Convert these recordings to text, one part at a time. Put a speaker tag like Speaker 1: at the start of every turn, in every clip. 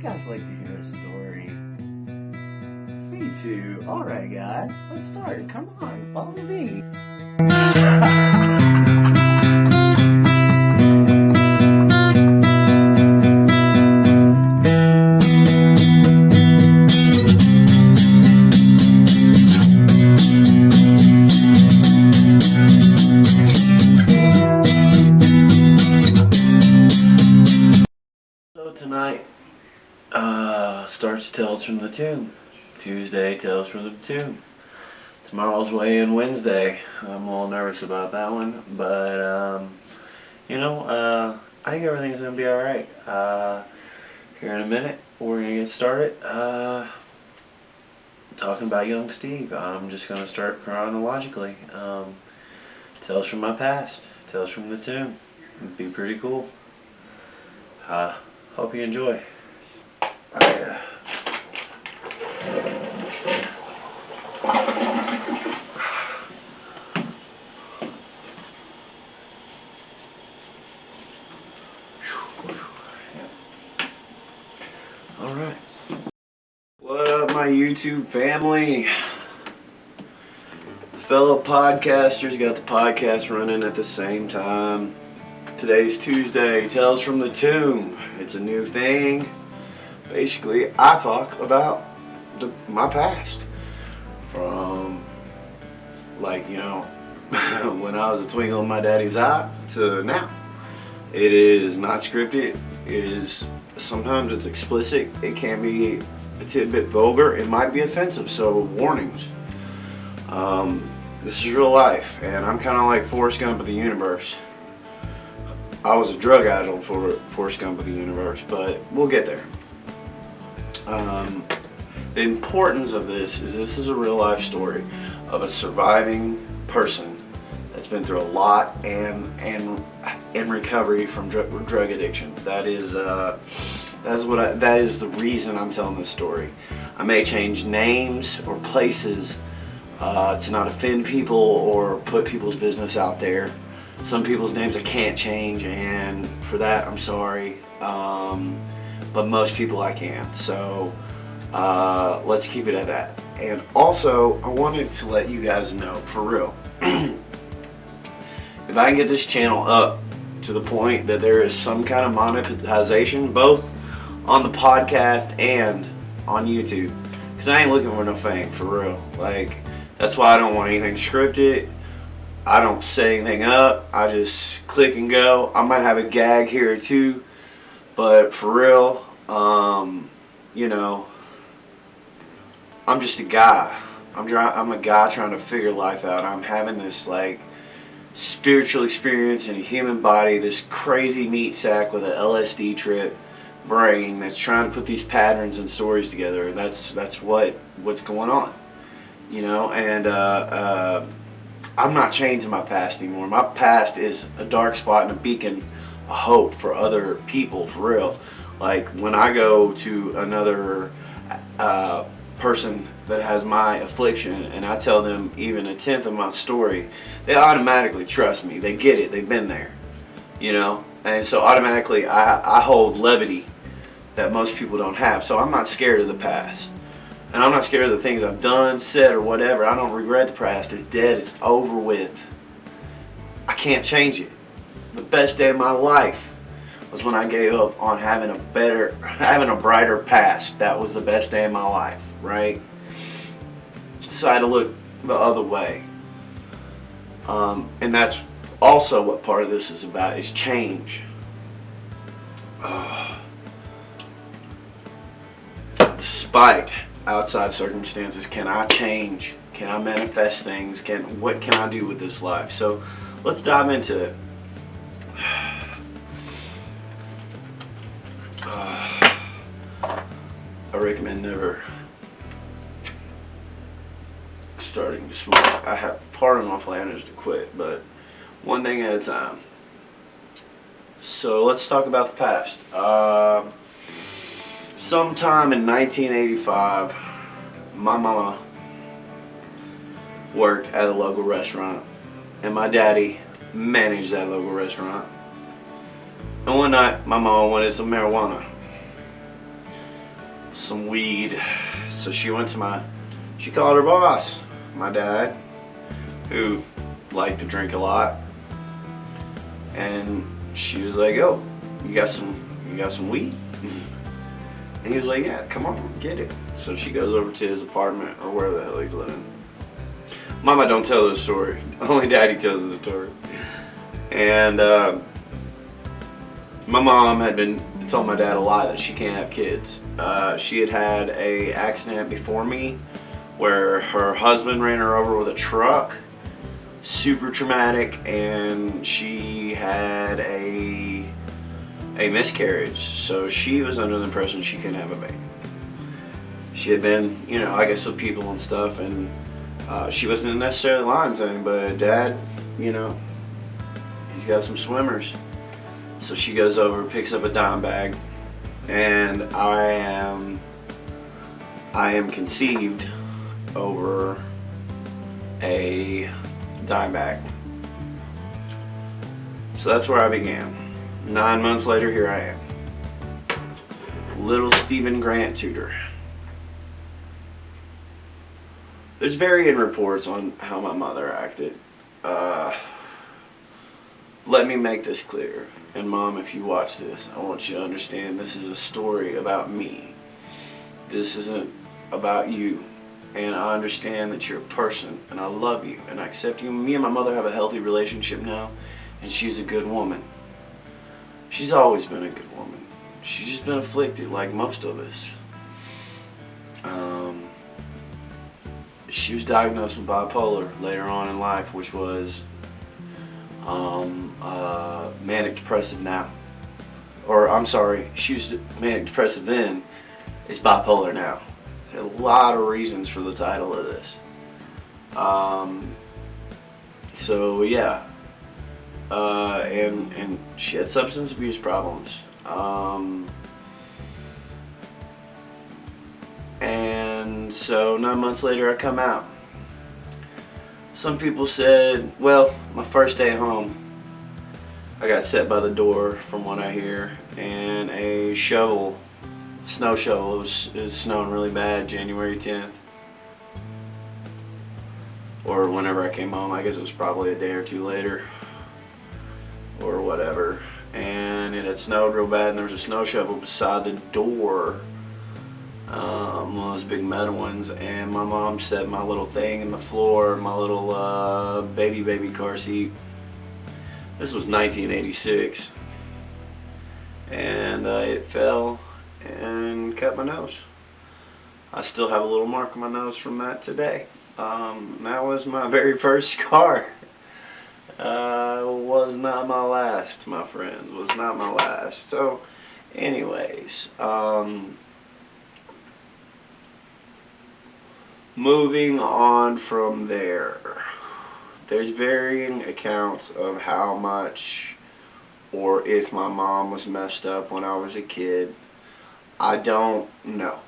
Speaker 1: guys like to hear a story? Me too. Alright guys, let's start. Come on, follow me. So tonight starts Tales from the Tomb. Tuesday, Tales from the Tomb. Tomorrow's weigh-in Wednesday. I'm a little nervous about that one, but I think everything's gonna be alright. Here in a minute, we're gonna get started talking about young Steve. I'm just gonna start chronologically. Tales from my past, Tales from the Tomb. It'd be pretty cool. Hope you enjoy. Alright. What up, my YouTube family? Fellow podcasters, got the podcast running at the same time. Today's Tuesday, Tales from the Tomb. It's a new thing. Basically, I talk about my past. From, when I was a twinkle in my daddy's eye to now. It is not scripted. It is, sometimes it's explicit. It can be a tidbit vulgar. It might be offensive, so warnings. This is real life, and I'm kind of like Forrest Gump of the universe. I was a drug addict for Forrest Gump of the universe, but we'll get there. The importance of this is a real life story of a surviving person that's been through a lot and in recovery from drug addiction. That is the reason I'm telling this story. I may change names or places to not offend people or put people's business out there. Some people's names I can't change, and for that I'm sorry, but most people I can. So let's keep it at that. And also, I wanted to let you guys know, for real, if I can get this channel up to the point that there is some kind of monetization, both on the podcast and on YouTube, because I ain't looking for no fame, for real. That's why I don't want anything scripted. I don't set anything up. I just click and go. I might have a gag here or two, but for real, I'm just a guy. I'm a guy trying to figure life out. I'm having this spiritual experience in a human body, this crazy meat sack with an LSD trip brain that's trying to put these patterns and stories together. And that's what's going on, and I'm not chained to my past anymore. My past is a dark spot and a beacon of hope for other people, for real. When I go to another person that has my affliction and I tell them even a tenth of my story, they automatically trust me. They get it. They've been there, And so automatically I hold levity that most people don't have. So I'm not scared of the past. And I'm not scared of the things I've done, said, or whatever. I don't regret the past. It's dead. It's over with. I can't change it. The best day of my life was when I gave up on having a brighter past. That was the best day of my life, right? So I had to look the other way. And that's also what part of this is about, is change. Despite outside circumstances, can I change? Can I manifest things? What can I do with this life? So let's dive into it. I recommend never starting to smoke. Part of my plan is to quit, but one thing at a time. So let's talk about the past. Sometime in 1985, my mama worked at a local restaurant, and my daddy managed that local restaurant. And one night, my mama wanted some marijuana. some weed. So she called her boss, my dad, who liked to drink a lot, and she was like, "Oh, you got some weed?" And he was like, "Yeah, come on, get it." So she goes over to his apartment or wherever the hell he's living. Mama don't tell this story. Only Daddy tells this story. And my mom had been told my dad a lie that she can't have kids. She had a accident before me where her husband ran her over with a truck. Super traumatic, and she had a miscarriage. So she was under the impression she couldn't have a baby. She had been, I guess with people and stuff, and she wasn't necessarily lying to him, but Dad, he's got some swimmers. So she goes over, picks up a dime bag, and I am conceived over a dime bag. So that's where I began. 9 months later, here I am. Little Stephen Grant Tudor. There's varying reports on how my mother acted. Let me make this clear. And Mom, if you watch this, I want you to understand this is a story about me. This isn't about you. And I understand that you're a person, and I love you, and I accept you. Me and my mother have a healthy relationship now, and she's a good woman. She's always been a good woman. She's just been afflicted like most of us. She was diagnosed with bipolar later on in life, which was manic depressive now. Or I'm sorry, she was manic depressive then, is bipolar now. There's a lot of reasons for the title of this. So yeah, and she had substance abuse problems. And so 9 months later I come out. Some people said, well, my first day home, I got set by the door from what I hear, and a shovel, snow shovel, it was snowing really bad January 10th. Or whenever I came home, I guess it was probably a day or two later, or whatever. And it had snowed real bad, and there was a snow shovel beside the door, one of those big metal ones, and my mom set my little thing in the floor, my little baby car seat. This was 1986, and it fell and cut my nose. I still have a little mark on my nose from that today. That was my very first scar. Was not my last, my friend. Was not my last. So, anyways, moving on from there. There's varying accounts of how much or if my mom was messed up when I was a kid. I don't know.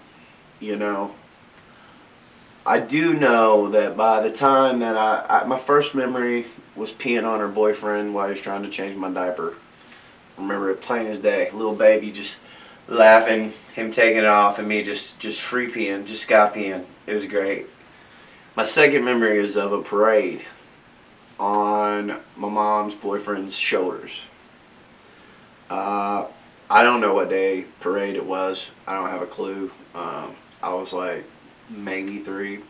Speaker 1: I do know that by the time that my first memory was peeing on her boyfriend while he was trying to change my diaper. I remember it plain as day. Little baby just laughing, him taking it off, and me just free peeing, just sky peeing. It was great. My second memory is of a parade on my mom's boyfriend's shoulders. I don't know what day parade it was. I don't have a clue. I was like maybe 3.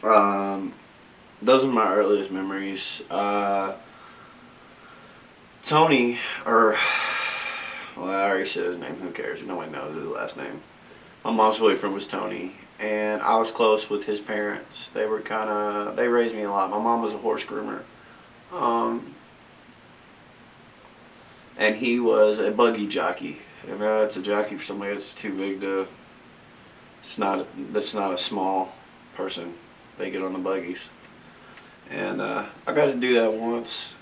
Speaker 1: Those are my earliest memories. Tony, well, I already said his name. Who cares? Nobody knows his last name. My mom's boyfriend was Tony, and I was close with his parents. They raised me a lot. My mom was a horse groomer. And he was a buggy jockey. And that's a jockey for somebody that's too big to, that's not a small person. They get on the buggies. And I got to do that once.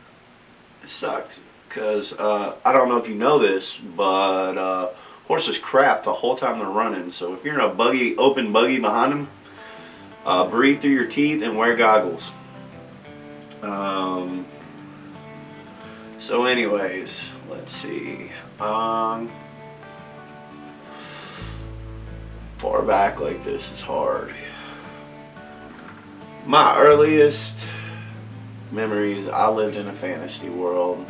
Speaker 1: It sucked. Because I don't know if you know this, but horses crap the whole time they're running. So if you're in a open buggy behind them, breathe through your teeth and wear goggles. So anyways, let's see. far back like this is hard. My earliest memories, I lived in a fantasy world.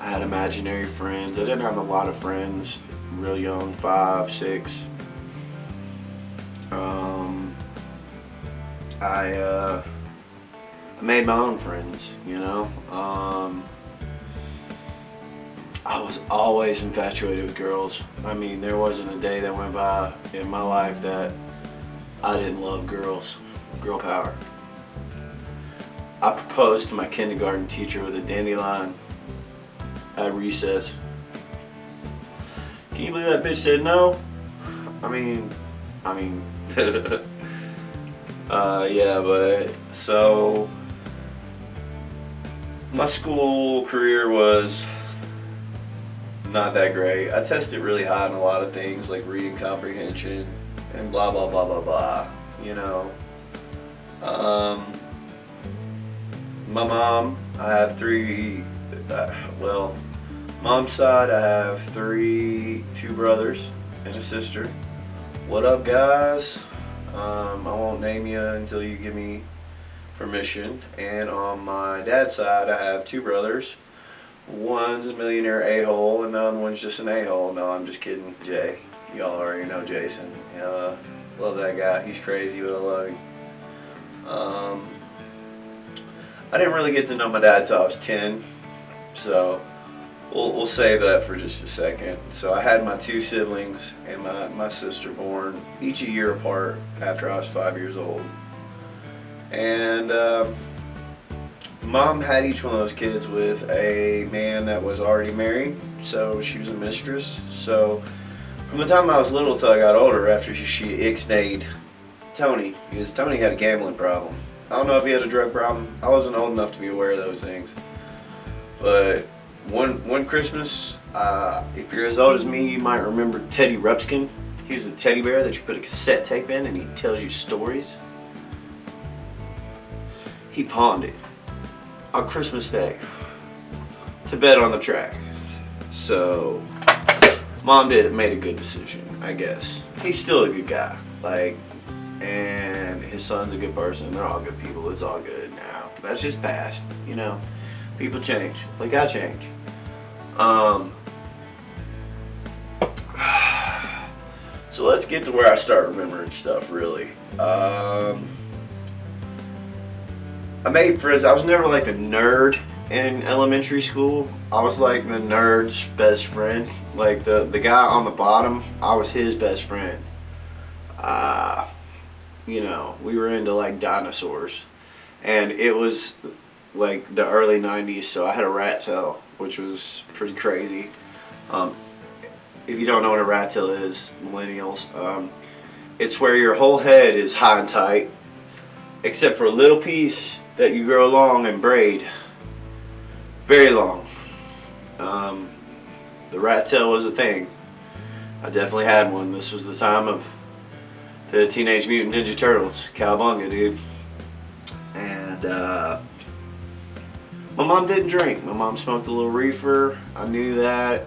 Speaker 1: I had imaginary friends. I didn't have a lot of friends, real young, 5, 6. I made my own friends, you know. I was always infatuated with girls. I mean, there wasn't a day that went by in my life that I didn't love girls. Girl power. I proposed to my kindergarten teacher with a dandelion at recess. Can you believe that bitch said no? I mean, yeah, but so my school career was not that great. I tested really high on a lot of things like reading comprehension and blah blah blah blah blah. You know, my mom, I have 3. Well, mom's side, I have 2 brothers and a sister. What up, guys? I won't name you until you give me permission. And on my dad's side, I have 2 brothers. One's a millionaire a-hole, and the other one's just an a-hole. No, I'm just kidding. Jay. Y'all already know Jason. Love that guy. He's crazy, but I love him. I didn't really get to know my dad till I was 10, so we'll save that for just a second. So I had my 2 siblings and my sister born each a year apart after I was 5 years old. And mom had each one of those kids with a man that was already married, so she was a mistress. So from the time I was little till I got older, after she ixnayed Tony, because Tony had a gambling problem. I don't know if he had a drug problem. I wasn't old enough to be aware of those things. But one Christmas, if you're as old as me, you might remember Teddy Ruxpin. He was a teddy bear that you put a cassette tape in and he tells you stories. He pawned it on Christmas Day to bet on the track. So mom made a good decision, I guess. He's still a good guy. And his son's a good person. They're all good people. It's all good now. That's just past, you know. People change. Like I change. So let's get to where I start remembering stuff, really. I made friends. I was never like the nerd in elementary school. I was like the nerd's best friend. Like the guy on the bottom, I was his best friend. You know, we were into like dinosaurs, and it was like the early 90s, so I had a rat tail, which was pretty crazy. If you don't know what a rat tail is, millennials, it's where your whole head is high and tight, except for a little piece that you grow long and braid, very long. The rat tail was a thing. I definitely had one. This was the time of the Teenage Mutant Ninja Turtles, cowabunga, dude. And my mom didn't drink. My mom smoked a little reefer. I knew that.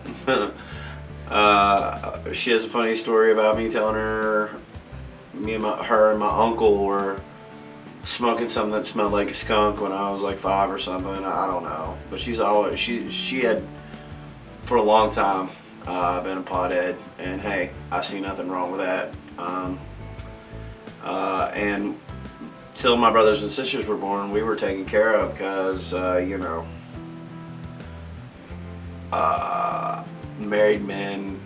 Speaker 1: She has a funny story about me telling her her and my uncle were smoking something that smelled like a skunk when I was like 5 or something. I don't know. But she had for a long time been a pothead, and hey, I see nothing wrong with that. And till my brothers and sisters were born, we were taken care of because, you know, married men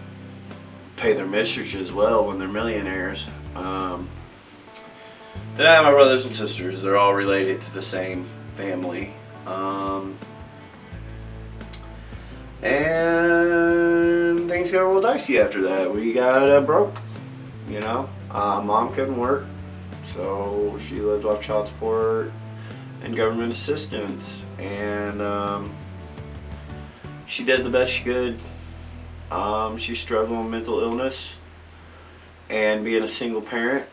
Speaker 1: pay their mistresses well when they're millionaires. Then I have my brothers and sisters. They're all related to the same family. And things got a little dicey after that. We got broke, you know. Mom couldn't work, so she lived off child support and government assistance, and she did the best she could. She struggled with mental illness and being a single parent.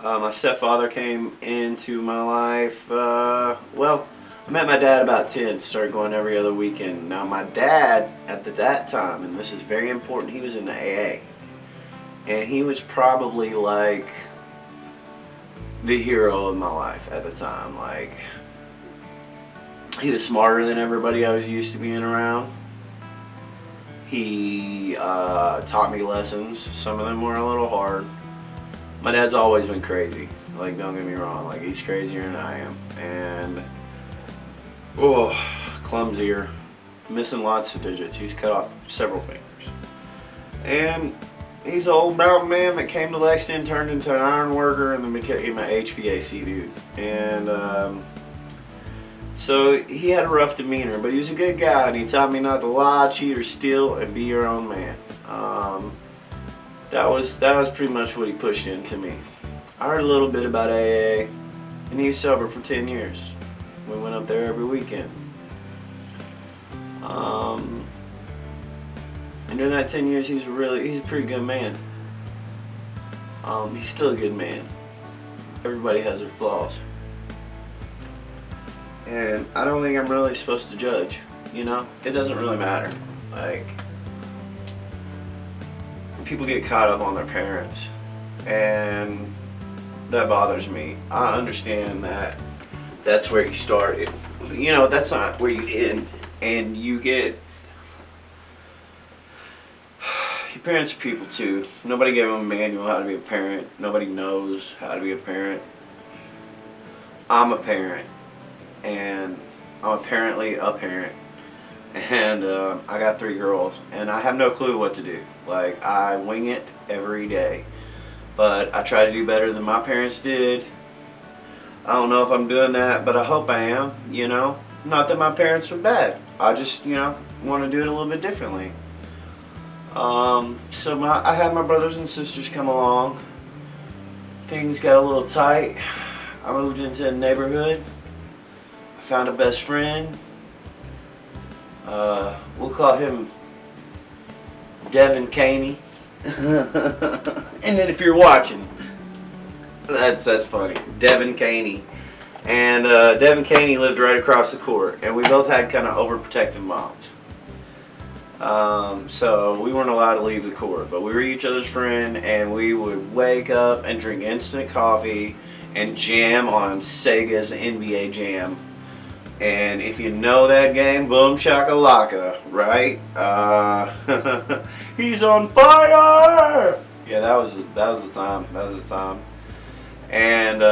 Speaker 1: My stepfather came into my life, well, I met my dad about 10, started going every other weekend. Now my dad, at that time, and this is very important, he was in the AA. and he was probably like the hero of my life at the time. Like, he was smarter than everybody I was used to being around. He taught me lessons. Some of them were a little hard. My dad's always been crazy. Like, don't get me wrong. Like, he's crazier than I am. And, oh, clumsier. Missing lots of digits. He's cut off several fingers. And he's an old mountain man that came to Lexington, turned into an iron worker, and then became an HVAC dude. And so he had a rough demeanor, but he was a good guy, and he taught me not to lie, cheat, or steal, and be your own man. That was pretty much what he pushed into me. I heard a little bit about AA, and he was sober for 10 years. We went up there every weekend. And during that 10 years, he's a pretty good man. He's still a good man. Everybody has their flaws. And I don't think I'm really supposed to judge, you know? It doesn't really matter. Like, people get caught up on their parents, and that bothers me. I understand that that's where you started. You know, that's not where you end. And you get... Your parents are people too. Nobody gave them a manual how to be a parent. Nobody knows how to be a parent. I'm a parent. And I'm apparently a parent. And I got 3 girls. And I have no clue what to do. Like, I wing it every day. But I try to do better than my parents did. I don't know if I'm doing that, but I hope I am, you know. Not that my parents were bad. I just, you know, want to do it a little bit differently. So I had my brothers and sisters come along. Things got a little tight. I moved into a neighborhood. I found a best friend. We'll call him Devin Caney. And then if you're watching, that's funny. Devin Caney. And Devin Caney lived right across the court, and we both had kind of overprotective moms. So we weren't allowed to leave the court, but we were each other's friend, and we would wake up and drink instant coffee and jam on Sega's NBA Jam. And if you know that game, boom shakalaka, right? He's on fire! Yeah, that was the time. That was the time. And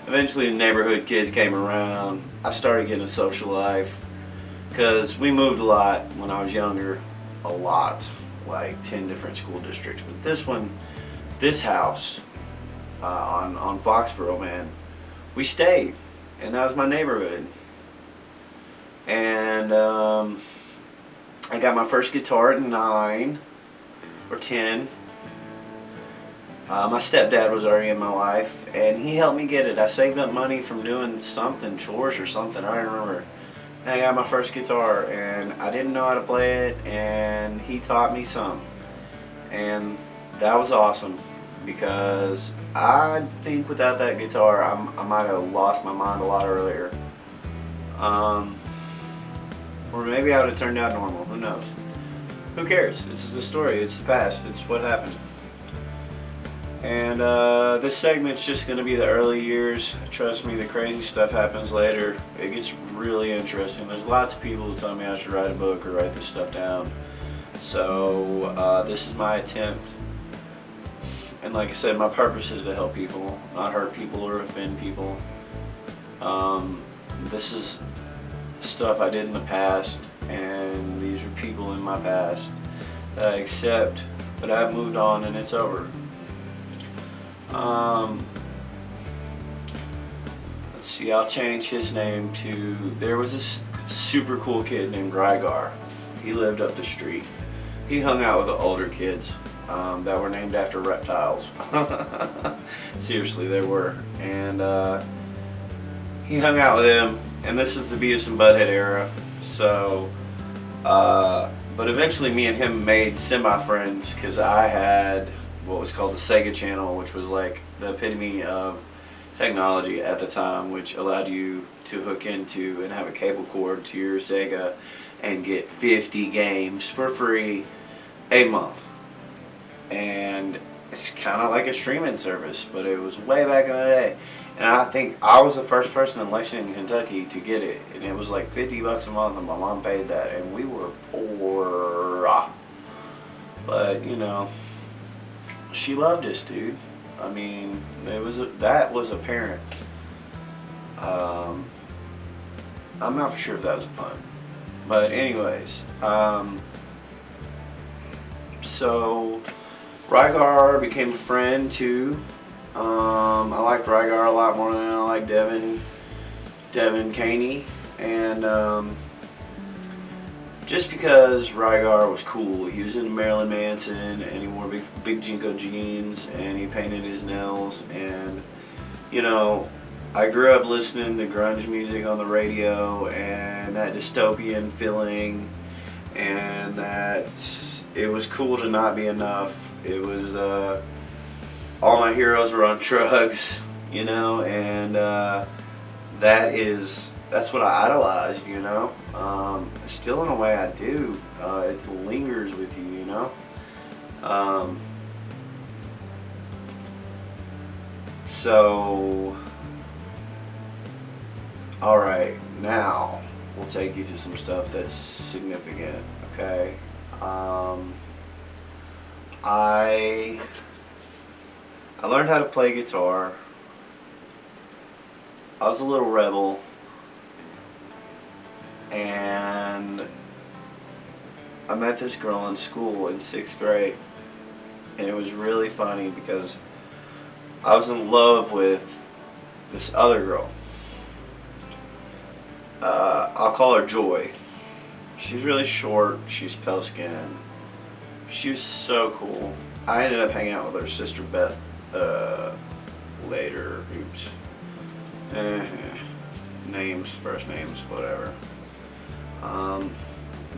Speaker 1: eventually the neighborhood kids came around. I started getting a social life. Because we moved a lot when I was younger, a lot, like 10 different school districts. But this house on Foxborough, man, we stayed, and that was my neighborhood. And I got my first guitar at 9 or 10. My stepdad was already in my life, and he helped me get it. I saved up money from doing something, chores or something, I don't remember. I got my first guitar, and I didn't know how to play it, and he taught me some. And that was awesome, because I think without that guitar, I might have lost my mind a lot earlier. Or maybe I would have turned out normal, who knows. Who cares? It's the story, it's the past, it's what happened. And this segment's just going to be the early years. Trust me, the crazy stuff happens later. It gets really interesting. There's lots of people who tell me I should write a book or write this stuff down. So this is my attempt. And like I said, my purpose is to help people, not hurt people or offend people. This is stuff I did in the past, and these are people in my past that I accept, but I've moved on and it's over. Let's see, I'll change his name to, there was this super cool kid named Rygar. He lived up the street. He hung out with the older kids that were named after reptiles. Seriously, they were. And he hung out with them, and this was the Beavis and Butthead era. So, but eventually me and him made semi-friends, because I had what was called the Sega Channel, which was like the epitome of technology at the time, which allowed you to hook into and have a cable cord to your Sega and get 50 games for free a month. and it's kind of like a streaming service, but it was way back in the day. And I think I was the first person in Lexington, Kentucky to get it, and it was like $50 a month, and my mom paid that, and we were poor. But you know, she loved us, dude. I mean, that was apparent. I'm not for sure if that was a pun, but anyways, so Rygar became a friend too. I liked Rygar a lot more than I liked Devin Caney, and just because Rygar was cool. He was into Marilyn Manson, and he wore big Jinko jeans, and he painted his nails, and you know, I grew up listening to grunge music on the radio, and that dystopian feeling, and it was cool to not be enough. It was all my heroes were on drugs, you know, and that's what I idolized, you know. Still in a way I do. It lingers with you, you know. So, alright, now we'll take you to some stuff that's significant, okay? I learned how to play guitar. I was a little rebel, and I met this girl in school in 6th grade, and it was really funny because I was in love with this other girl. I'll call her Joy. She's really short, she's pale skinned. She was so cool. I ended up hanging out with her sister Beth later. Oops. Names, first names, whatever.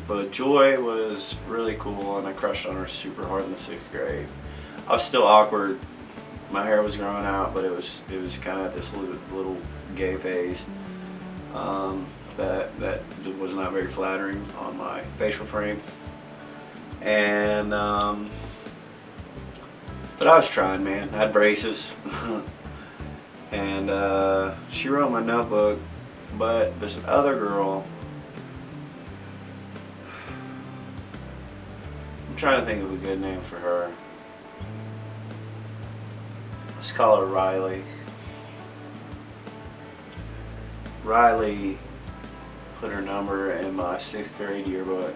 Speaker 1: But Joy was really cool, and I crushed on her super hard in the 6th grade. I was still awkward. My hair was growing out, but it was kind of at this little gay phase. That was not very flattering on my facial frame. And but I was trying, man. I had braces. And she wrote my notebook, but this other girl, I'm trying to think of a good name for her. Let's call her Riley. Riley put her number in my 6th grade yearbook,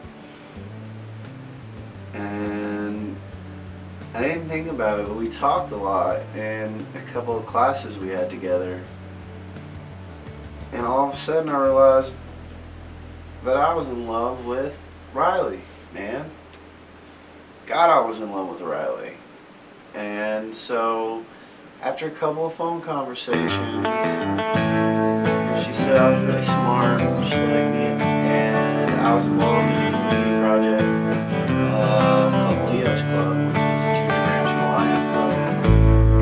Speaker 1: and I didn't think about it, but we talked a lot in a couple of classes we had together, and all of a sudden I realized that I was in love with Riley, man. God, I was in love with Riley. And so after a couple of phone conversations, she said I was really smart, she liked me, and I was involved in a community project called Leo's Club, which was a junior branch alliance club.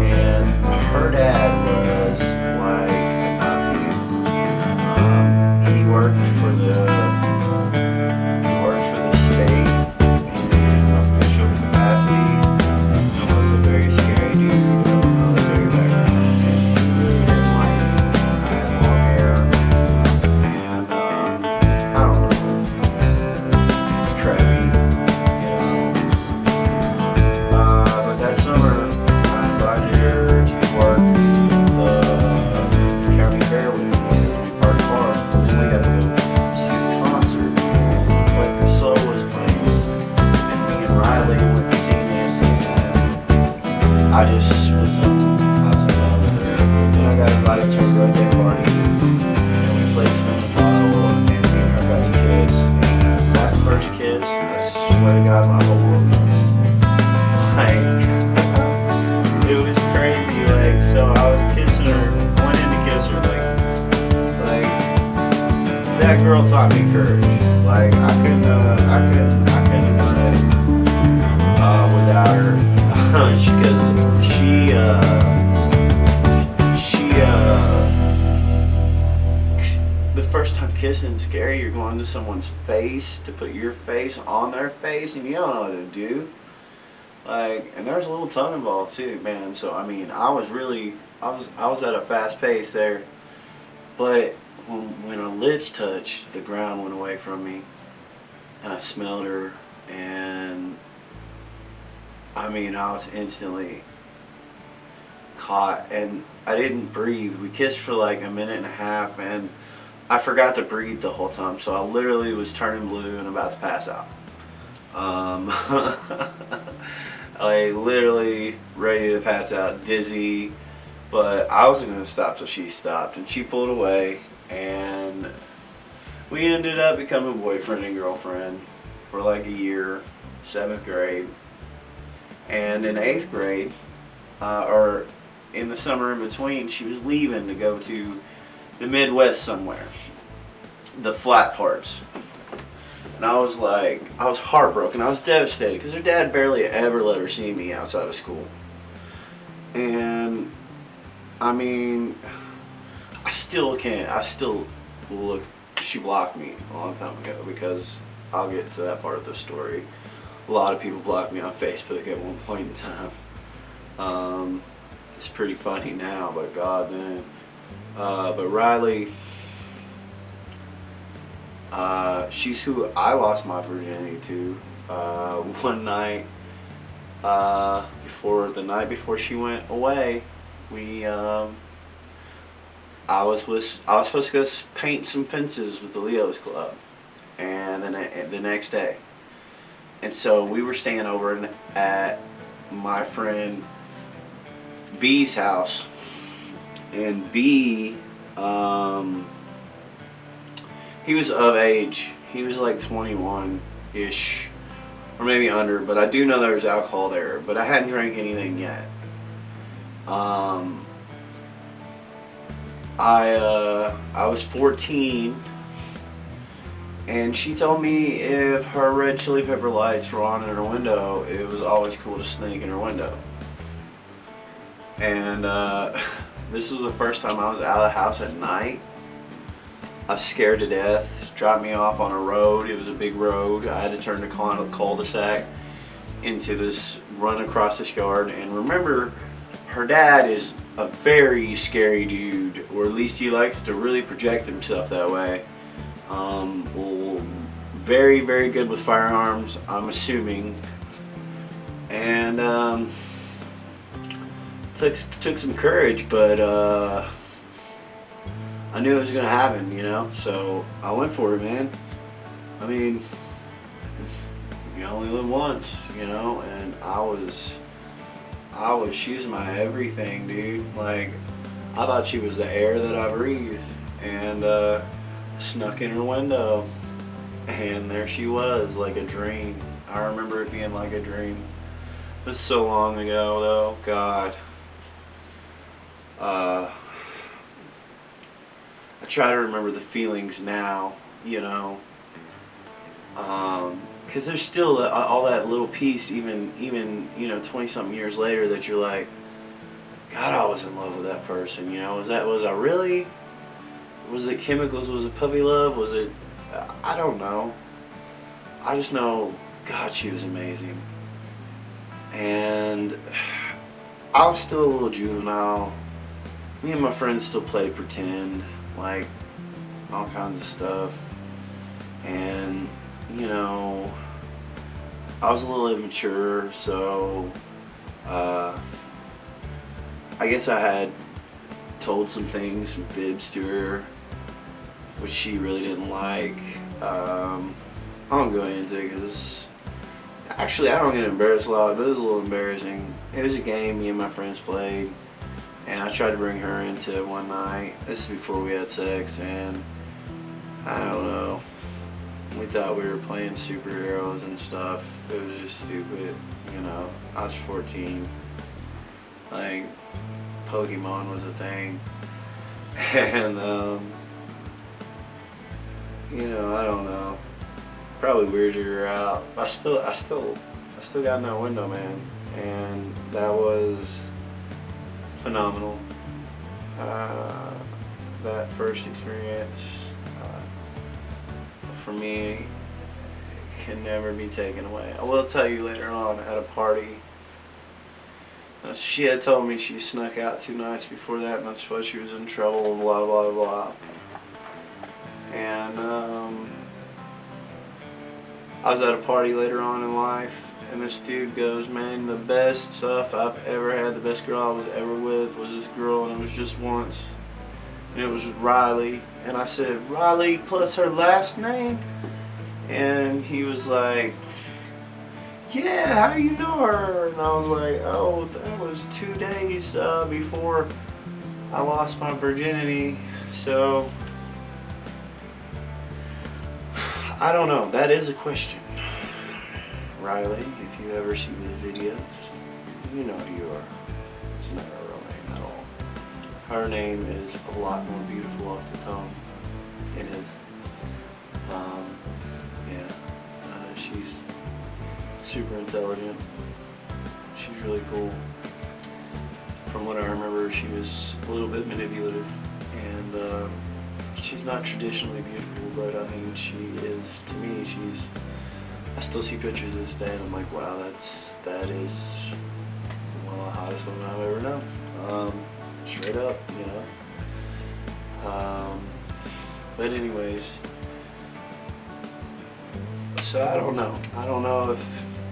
Speaker 1: And her dad was like a Nazi. He worked for the state in an official capacity. It was a very scary dude with a military background, and he really didn't like me. I had long hair, and I don't know, it's crabby, you know. But that summer, I invited her to work the county fair with me, and we parked cars, but then we got to go see the concert, and like the Soul was playing, and me and Riley went and seen it, and I was in love with her. And then I got invited to a birthday party, and we played Spin the Bottle, and me and her got to kiss, and that first kiss, I swear to God, my whole world moved. Like, it was crazy. Like, so I was kissing her, I went in to kiss her, like that girl taught me courage. Like, I couldn't have done it without her. The first time kissing is scary. You're going to someone's face to put your face on their face, and you don't know what to do. Like, and there's a little tongue involved too, man. So I mean, I was at a fast pace there. But when our lips touched, the ground went away from me, and I smelled her, and I mean, I was instantly caught, and I didn't breathe. We kissed for like a minute and a half, and I forgot to breathe the whole time, so I literally was turning blue and about to pass out. Um, I literally ready to pass out, dizzy, but I wasn't gonna stop till she stopped, and she pulled away, and we ended up becoming boyfriend and girlfriend for like a year, 7th grade, and in 8th grade, or in the summer in between, she was leaving to go to the Midwest somewhere, the flat parts. And I was like, I was heartbroken. I was devastated because her dad barely ever let her see me outside of school. And I mean, I still can't. I still look. She blocked me a long time ago because I'll get to that part of the story. A lot of people blocked me on Facebook at one point in time. It's pretty funny now, but God, then. But Riley, she's who I lost my virginity to. One night, the night before she went away, I was supposed to go paint some fences with the Leo's Club, and then the next day, and so we were staying over at my friend B's house, and B, he was of age. He was like 21-ish, or maybe under, but I do know there was alcohol there, but I hadn't drank anything yet. I was 14, and she told me if her red chili pepper lights were on in her window, it was always cool to sneak in her window. And this was the first time I was out of the house at night. I was scared to death. She dropped me off on a road. It was a big road. I had to turn the cul-de-sac into this run across this yard. And remember, her dad is a very scary dude, or at least he likes to really project himself that way. Very, very good with firearms, I'm assuming. And took some courage, but I knew it was gonna happen, you know. So I went for it, man. I mean, you only live once, you know. And she was my everything, dude. Like, I thought she was the air that I breathed, and snuck in her window, and there she was, like a dream. I remember it being like a dream. It was so long ago, though. God. I try to remember the feelings now, you know, because there's still all that little piece, even 20-something years later, that you're like, God, I was in love with that person, you know. Was I really? Was it chemicals? Was it puppy love? Was it? I don't know. I just know, God, she was amazing. And I was still a little juvenile. Me and my friends still played pretend, like all kinds of stuff. And, you know, I was a little immature, so I guess I had told some things, some fibs to her, which she really didn't like. I won't go into it because actually I don't get embarrassed a lot, but it was a little embarrassing. It was a game me and my friends played, and I tried to bring her into it one night. This is before we had sex, and I don't know. We thought we were playing superheroes and stuff. It was just stupid, you know. I was 14. Like, Pokemon was a thing. And, you know, I don't know. Probably weirded her out. I still got in that window, man. And that was phenomenal. That first experience, for me, can never be taken away. I will tell you later on at a party, She had told me she snuck out 2 nights before that, and that's why she was in trouble, and blah, blah, blah. And I was at a party later on in life, and this dude goes, man, the best stuff I've ever had, the best girl I was ever with was this girl, and it was just once. And it was Riley. And I said, Riley plus her last name? And he was like, yeah, how do you know her? And I was like, oh, that was 2 days before I lost my virginity. So, I don't know. That is a question. Riley, if you ever see these videos, you know who you are. It's not her real name at all. Her name is a lot more beautiful off the tongue. It is. She's super intelligent. She's really cool. From what I remember, she was a little bit manipulative, and she's not traditionally beautiful, but I mean, she is, to me, I still see pictures of this day and I'm like, wow, that is one of the hottest women I've ever known. Straight up, you know. But anyways, so I don't know if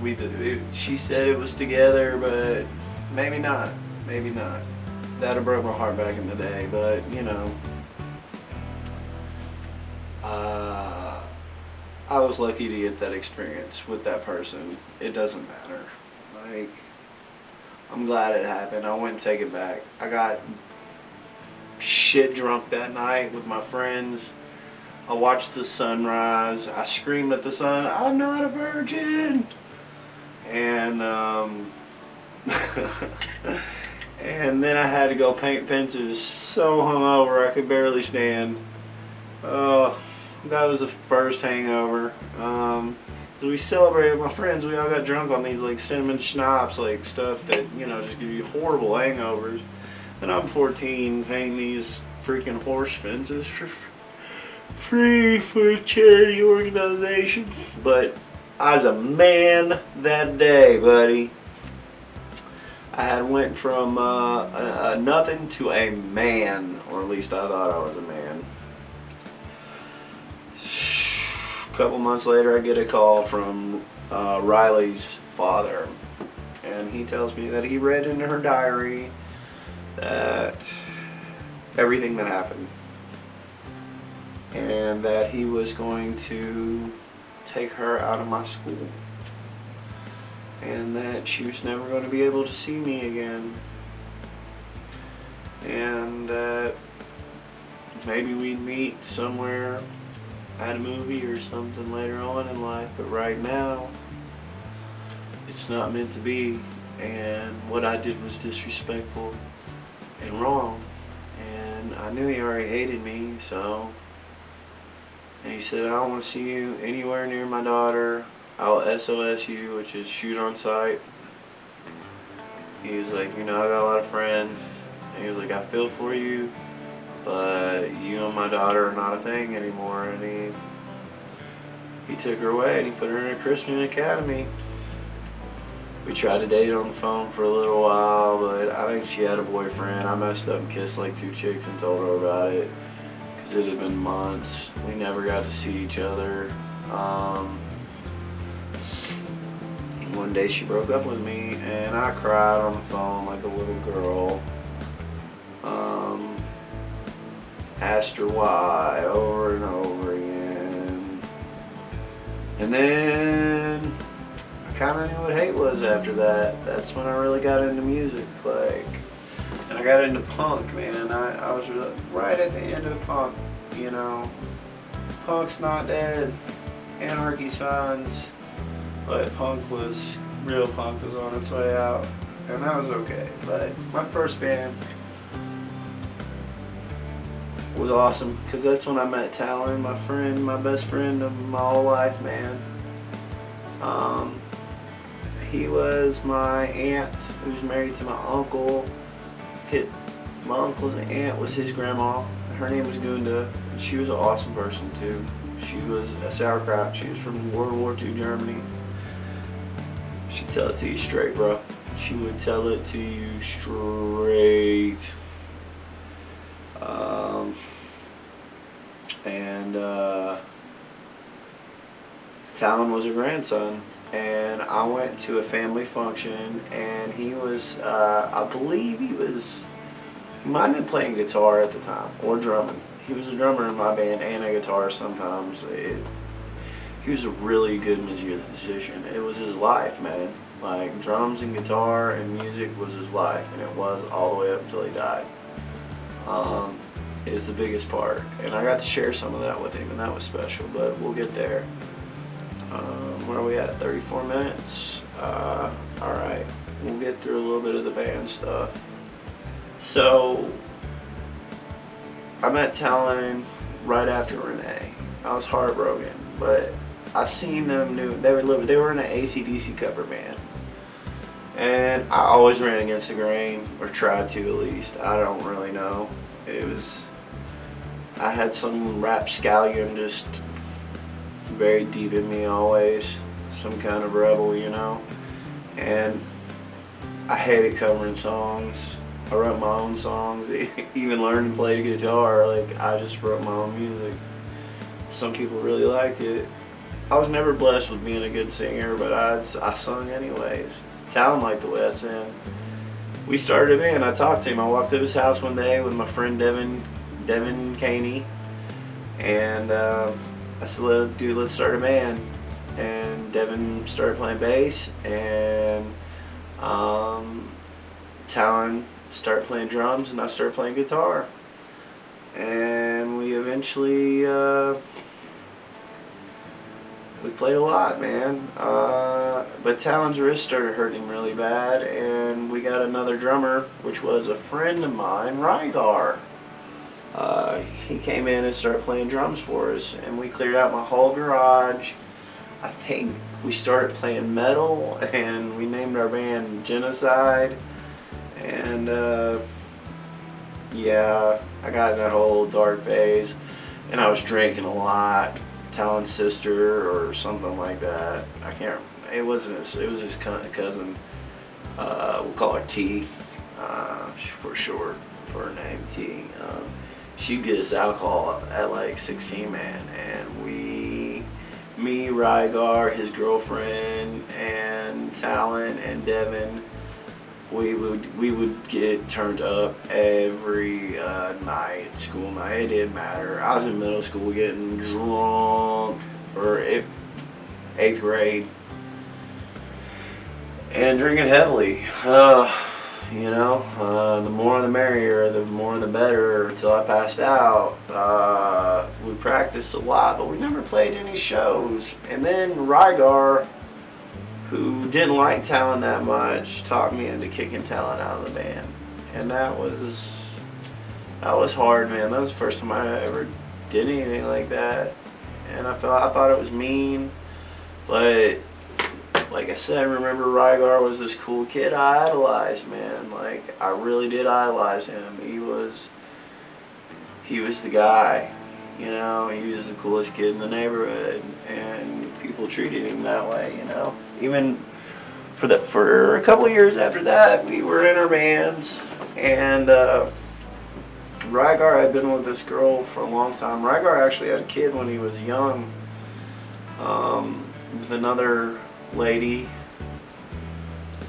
Speaker 1: we did. She said it was together, but maybe not. Maybe not. That'd have broke my heart back in the day, but you know. I was lucky to get that experience with that person. It doesn't matter. Like, I'm glad it happened. I wouldn't take it back. I got shit drunk that night with my friends. I watched the sunrise. I screamed at the sun, I'm not a virgin! And, and then I had to go paint fences. So hungover, I could barely stand. That was the first hangover. We celebrated with my friends. We all got drunk on these like cinnamon schnapps, like stuff that, you know, just give you horrible hangovers. And I'm 14 painting these freaking horse fences for free for a charity organization. But I was a man that day, buddy. I had went from nothing to a man, or at least I thought I was a man. A couple months later, I get a call from Riley's father, and he tells me that he read into her diary that everything that happened, and that he was going to take her out of my school, and that she was never going to be able to see me again, and that maybe we'd meet somewhere at a movie or something later on in life, but right now it's not meant to be, and what I did was disrespectful and wrong, and I knew he already hated me. So, and he said, I don't want to see you anywhere near my daughter. I'll SOS you, which is shoot on sight. He was like, you know, I got a lot of friends, and he was like, I feel for you, but you and my daughter are not a thing anymore. And he took her away and he put her in a Christian academy. We tried to date on the phone for a little while, but I think she had a boyfriend. I messed up and kissed like 2 chicks and told her about it, because it had been months. We never got to see each other. One day she broke up with me, and I cried on the phone like a little girl. Asked her why over and over again. And then I kind of knew what hate was after that. That's when I really got into music, like, and I got into punk, man. I was right at the end of the punk, you know. Punk's not dead. Anarchy signs. But real punk was on its way out, and that was okay. But my first band was awesome, because that's when I met Talon, my friend, my best friend of my whole life, man. He was my aunt, who's married to my uncle. My uncle's aunt was his grandma. Her name was Gunda, and she was an awesome person too. She was a sauerkraut. She was from World War II Germany. She'd tell it to you straight, bro. She would tell it to you straight. Um, and Talon was her grandson. And I went to a family function, and he was, I believe he might have been playing guitar at the time, or drumming. He was a drummer in my band and a guitar sometimes. He was a really good musician. It was his life, man. Like, drums and guitar and music was his life, and it was all the way up until he died. Is the biggest part, and I got to share some of that with him, and that was special, but we'll get there. Where are we at? 34 minutes? Alright, we'll get through a little bit of the band stuff. So, I met Talon right after Renee. I was heartbroken, but I seen them they were in an AC/DC cover band. And I always ran against the grain, or tried to at least. I don't really know. I had some rapscallion just very deep in me always. Some kind of rebel, you know. And I hated covering songs. I wrote my own songs. Even learned to play the guitar. Like, I just wrote my own music. Some people really liked it. I was never blessed with being a good singer, but I sung anyways. Talon liked the way I sang. We started a band. I talked to him. I walked to his house one day with my friend Devin Caney, and I said, dude, let's start a band. And Devin started playing bass, and Talon started playing drums, and I started playing guitar. And we eventually we played a lot, man. But Talon's wrist started hurting really bad, and we got another drummer, which was a friend of mine, Rygar. He came in and started playing drums for us, and we cleared out my whole garage. I think we started playing metal, and we named our band Genocide. And yeah, I got in that whole dark phase, and I was drinking a lot. Talon's sister or something like that. I can't. It wasn't. It was his cousin. We'll call her T, for short, for her name T. She'd get us alcohol at like 16, man, and me, Rygar, his girlfriend, and Talon and Devin, we would get turned up every night, school night. It didn't matter. I was in middle school getting drunk, or 8th grade, and drinking heavily. You know, the more the merrier, the more the better, until I passed out. We practiced a lot, but we never played any shows. And then Rygar, who didn't like Talon that much, talked me into kicking Talon out of the band. And that was hard, man. That was the first time I ever did anything like that. And I thought it was mean, but like I said, remember Rygar was this cool kid I idolized, man. Like, I really did idolize him. He was the guy, you know. He was the coolest kid in the neighborhood, and people treated him that way, you know. Even for a couple of years after that, we were in our bands, and Rygar had been with this girl for a long time. Rygar actually had a kid when he was young, with another lady,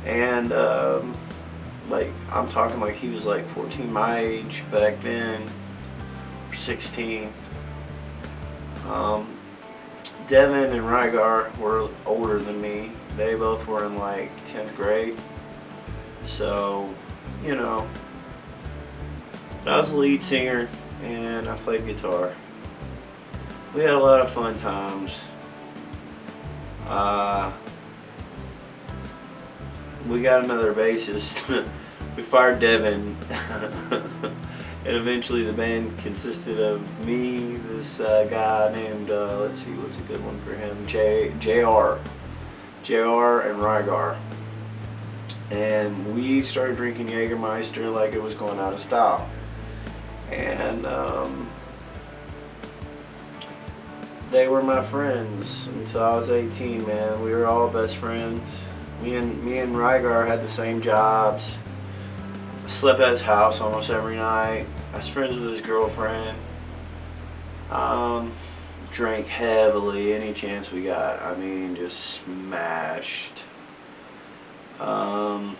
Speaker 1: and like, I'm talking like he was like 14 my age back then, or 16. Devin and Rygar were older than me. They both were in like 10th grade, so, you know, I was the lead singer and I played guitar. We had a lot of fun times. We got another bassist. We fired Devin. And eventually the band consisted of me, this guy named, let's see, what's a good one for him? JR and Rygar. And we started drinking Jägermeister like it was going out of style. And they were my friends until I was 18, man. We were all best friends. Me and Rygar had the same jobs. I slept at his house almost every night. I was friends with his girlfriend. Um, Drank heavily any chance we got. I mean, just smashed. Um,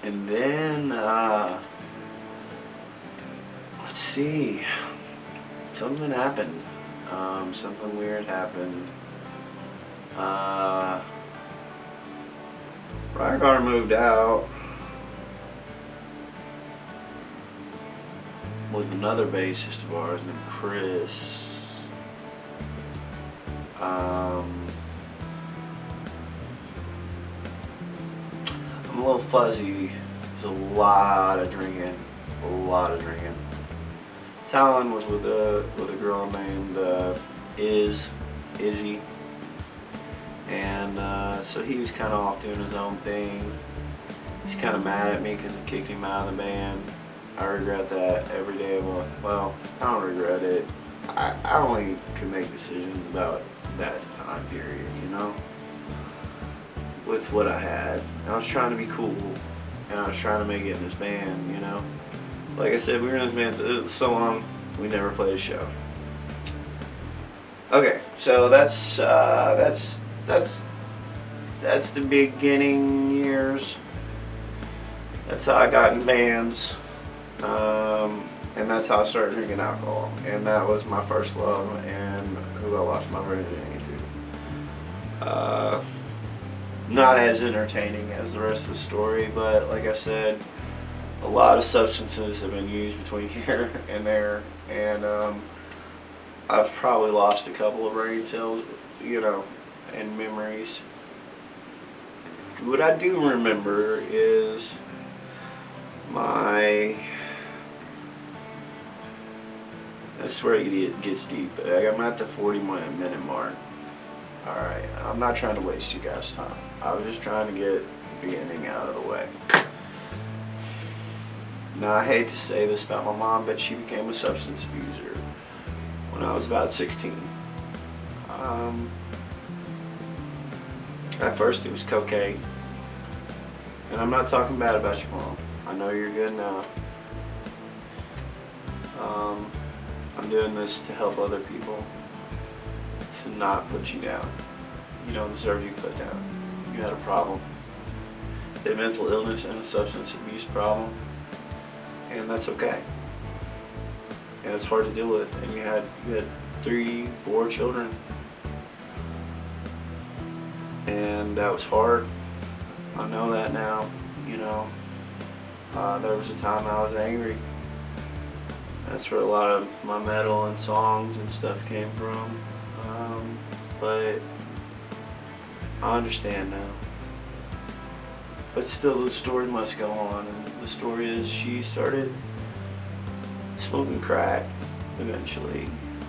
Speaker 1: and then, let's see, something happened. Something weird happened. Uh, Rygar moved out with another bassist of ours named Chris. I'm a little fuzzy. There's a lot of drinking. A lot of drinking. Talon was with a girl named Izzy, and so he was kind of off doing his own thing. He's kind of mad at me because I kicked him out of the band. I regret that every day of my, well, I don't regret it. I only could make decisions about that time period, you know, with what I had. I was trying to be cool, and I was trying to make it in this band, you know. Like I said, we were in this band so long, we never played a show. Okay, so that's the beginning years. That's how I got in bands, and that's how I started drinking alcohol. And that was my first love, and who I lost my virginity to. Not as entertaining as the rest of the story, but like I said, a lot of substances have been used between here and there, and I've probably lost a couple of brain cells, you know, and memories. What I do remember is that's where it gets deep. I'm at the 40-minute mark. Alright, I'm not trying to waste you guys' time. I was just trying to get the beginning out of the way. Now, I hate to say this about my mom, but she became a substance abuser when I was about 16. At first it was cocaine. And I'm not talking bad about your mom. I know you're good now. I'm doing this to help other people, to not put you down. You don't deserve to be put down. You had a problem. A mental illness and a substance abuse problem. And that's okay. And it's hard to deal with. And you had 3, 4 children. And that was hard. I know that now, you know. There was a time I was angry. That's where a lot of my metal and songs and stuff came from. But I understand now. But still, the story must go on. And the story is she started smoking crack eventually.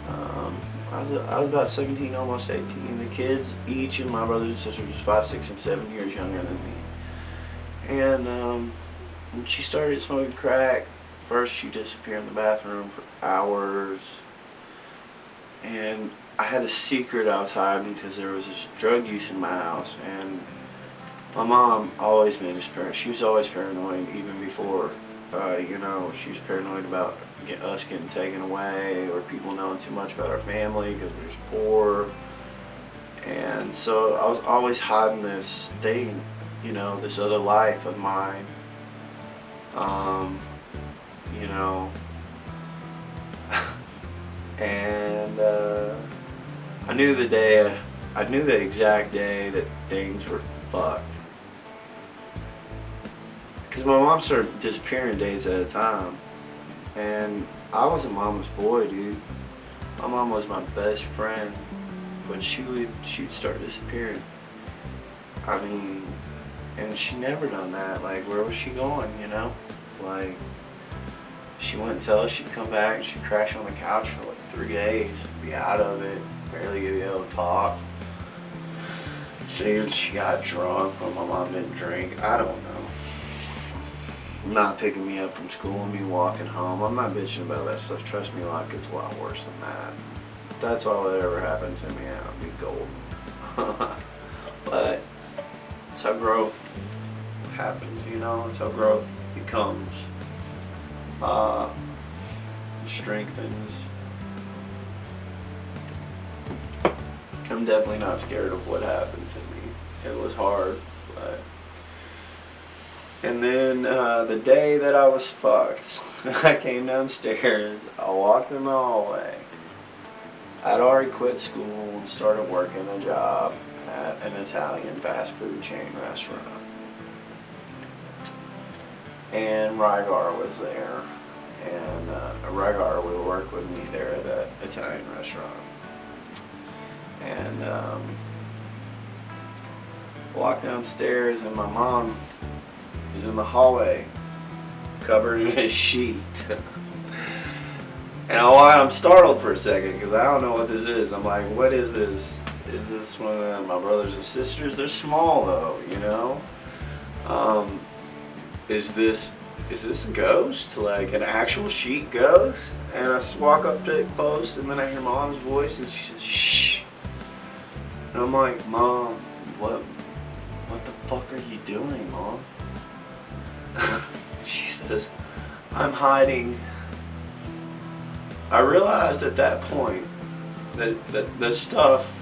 Speaker 1: I was about 17, almost 18. The kids, each of my brothers and sisters, was 5, 6, and 7 years younger than me. And when she started smoking crack, first she'd disappear in the bathroom for hours. And I had a secret I was hiding because there was this drug use in my house. And my mom always made us paranoid. She was always paranoid, even before, you know, she was paranoid about us getting taken away or people knowing too much about our family because we were poor. And so I was always hiding this thing, you know, this other life of mine. You know, and I knew the exact day that things were fucked. Because my mom started disappearing days at a time. And I was a mama's boy, dude. My mom was my best friend. But she'd start disappearing. I mean, and she never done that. Like, where was she going, you know? Like, she wouldn't tell us. She'd come back and she'd crash on the couch for like 3 days. Be out of it. Barely be able to talk. Saying she got drunk when my mom didn't drink. I don't know. Not picking me up from school and me walking home. I'm not bitching about that stuff. Trust me, life gets a lot worse than that. If that's all that ever happened to me, I'd be golden. But how growth happens, you know. That's how growth becomes, strengthens. I'm definitely not scared of what happened to me. It was hard, but. And then the day that I was fucked, I came downstairs, I walked in the hallway. I'd already quit school and started working a job at an Italian fast food chain restaurant. And Rygar was there. And Rygar would work with me there at that Italian restaurant. And walked downstairs and my mom was in the hallway, covered in a sheet. And I'm startled for a second because I don't know what this is. I'm like, what is this? Is this one of my brothers and sisters? They're small though, you know? Is this a ghost? Like an actual sheet ghost? And I walk up to it close and then I hear Mom's voice and she says, shh. And I'm like, Mom, what the fuck are you doing, Mom? She says, I'm hiding. I realized at that point that stuff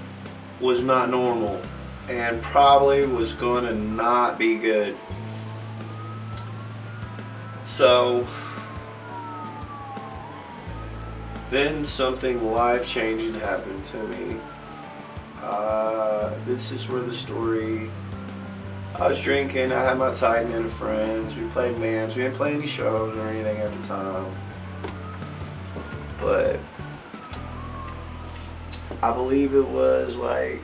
Speaker 1: was not normal and probably was going to not be good. So then something life-changing happened to me. This is where the story. I was drinking, I had my tight knit of friends, we played bands, we didn't play any shows or anything at the time. But I believe it was either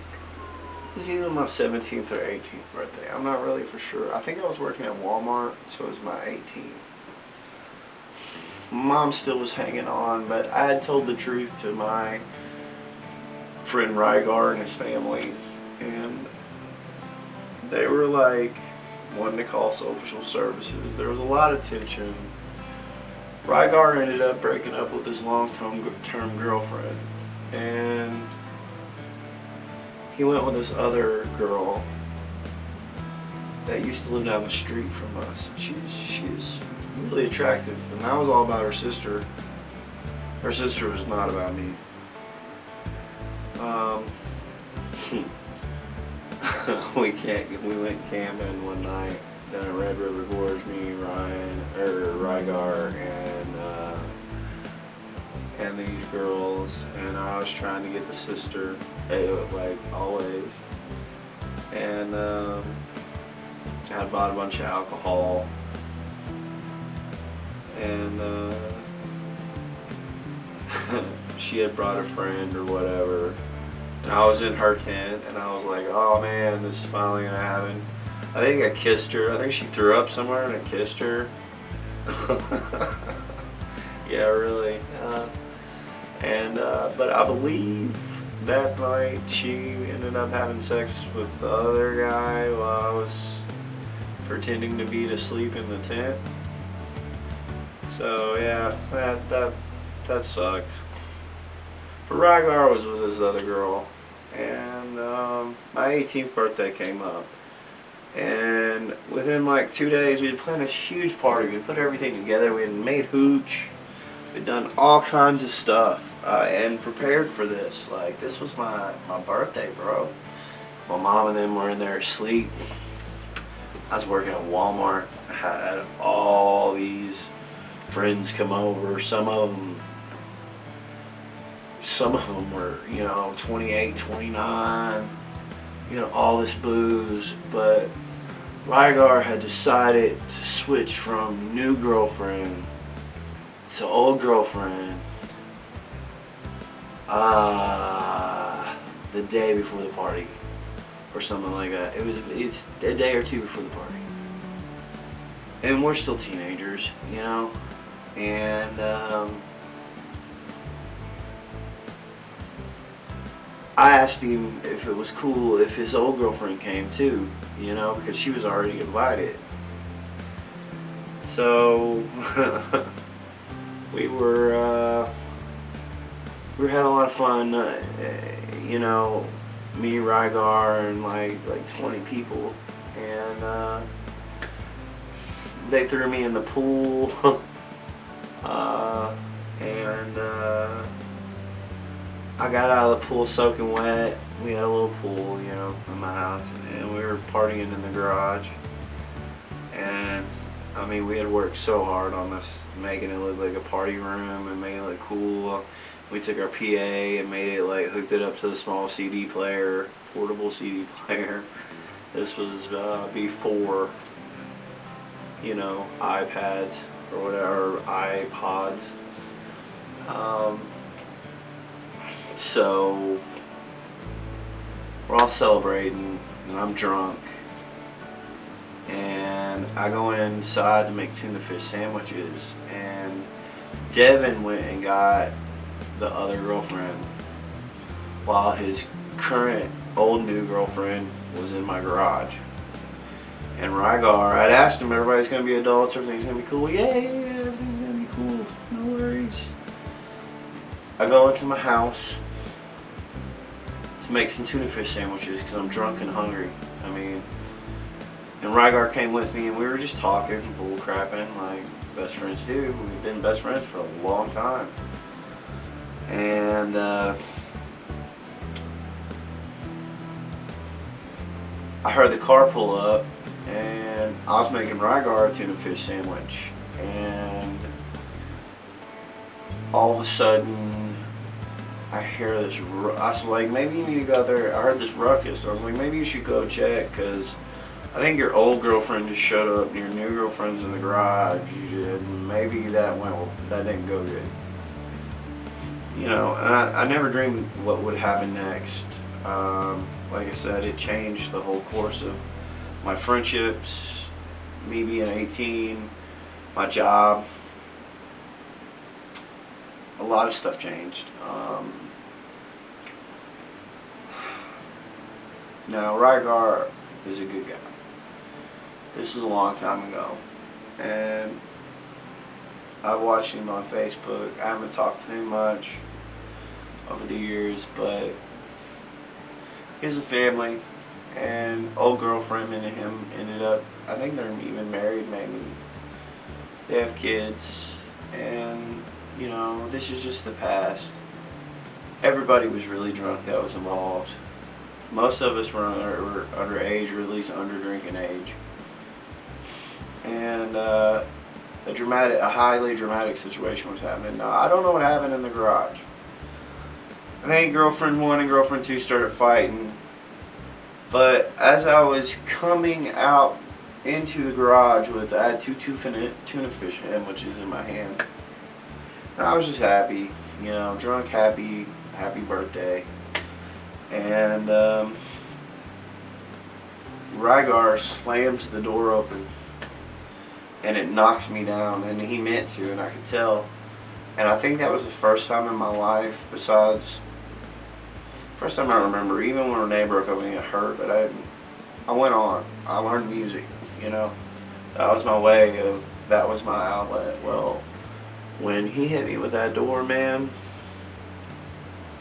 Speaker 1: my 17th or 18th birthday. I'm not really for sure. I think I was working at Walmart, so it was my 18th. Mom still was hanging on, but I had told the truth to my friend Rygar and his family, and they were like wanting to call social services. There was a lot of tension. Rygar ended up breaking up with his long-term girlfriend, and he went with this other girl that used to live down the street from us. She's really attractive, and that was all about her sister. Her sister was not about me. We went camping one night down at Red River Gorge, me, Rygar, and these girls, and I was trying to get the sister, like always, and I bought a bunch of alcohol, and she had brought a friend or whatever. And I was in her tent, and I was like, oh man, this is finally gonna happen. I think I kissed her. I think she threw up somewhere and I kissed her. Yeah, really. But I believe that night she ended up having sex with the other guy while I was pretending to be asleep in the tent. So yeah, that sucked. But Rygar was with this other girl, and my 18th birthday came up, and within like 2 days we had planned this huge party. We put everything together. We had made hooch. We'd done all kinds of stuff and prepared for this. Like, this was my birthday, bro. My mom and them were in there asleep. I was working at Walmart. I had all these friends come over. Some of them were, 28, 29, all this booze. But Rygar had decided to switch from new girlfriend to old girlfriend the day before the party or something like that. It's a day or two before the party. And we're still teenagers, and I asked him if it was cool if his old girlfriend came too, because she was already invited. So we were having a lot of fun, me, Rygar, and like 20 people, and they threw me in the pool, and I got out of the pool soaking wet. We had a little pool, you know, in my house, and we were partying in the garage. And I mean, we had worked so hard on this, making it look like a party room and making it look cool. We took our PA and made it like, hooked it up to the small CD player, portable CD player. This was before, you know, iPads or whatever, iPods. So we're all celebrating, and I'm drunk. And I go inside to make tuna fish sandwiches, and Devin went and got the other girlfriend while his current old new girlfriend was in my garage. And Rygar, I'd asked him, everybody's going to be adults, everything's going to be cool. Yeah, everything's going to be cool, no worries. I go into my house to make some tuna fish sandwiches because I'm drunk and hungry. I mean, and Rygar came with me, and we were just talking, bull crapping like best friends do. We've been best friends for a long time. And I heard the car pull up, and I was making Rygar a tuna fish sandwich, and all of a sudden I hear this, I was like, maybe you need to go there. I heard this ruckus. I was like, maybe you should go check, because I think your old girlfriend just showed up and your new girlfriend's in the garage, and maybe that didn't go good. You know, and I never dreamed what would happen next. Like I said, it changed the whole course of my friendships, me being 18, my job. A lot of stuff changed. Now, Rygar is a good guy. This was a long time ago, and I watched him on Facebook. I haven't talked to him much over the years, but he has a family, and old girlfriend and him ended up, I think they're even married maybe. They have kids, and you know, this is just the past. Everybody was really drunk that was involved. Most of us were underage, or at least under drinking age. And a highly dramatic situation was happening. Now, I don't know what happened in the garage. I think girlfriend 1 and girlfriend 2 started fighting. But as I was coming out into the garage I had two tuna fish sandwiches in my hand. And I was just happy, you know, drunk, happy birthday. And Rygar slams the door open, and it knocks me down, and he meant to, and I could tell. And I think that was the first time in my life, first time I remember, even when Renee broke up, it hurt, but I went on. I learned music, you know. That was my way that was my outlet. Well, when he hit me with that door, man,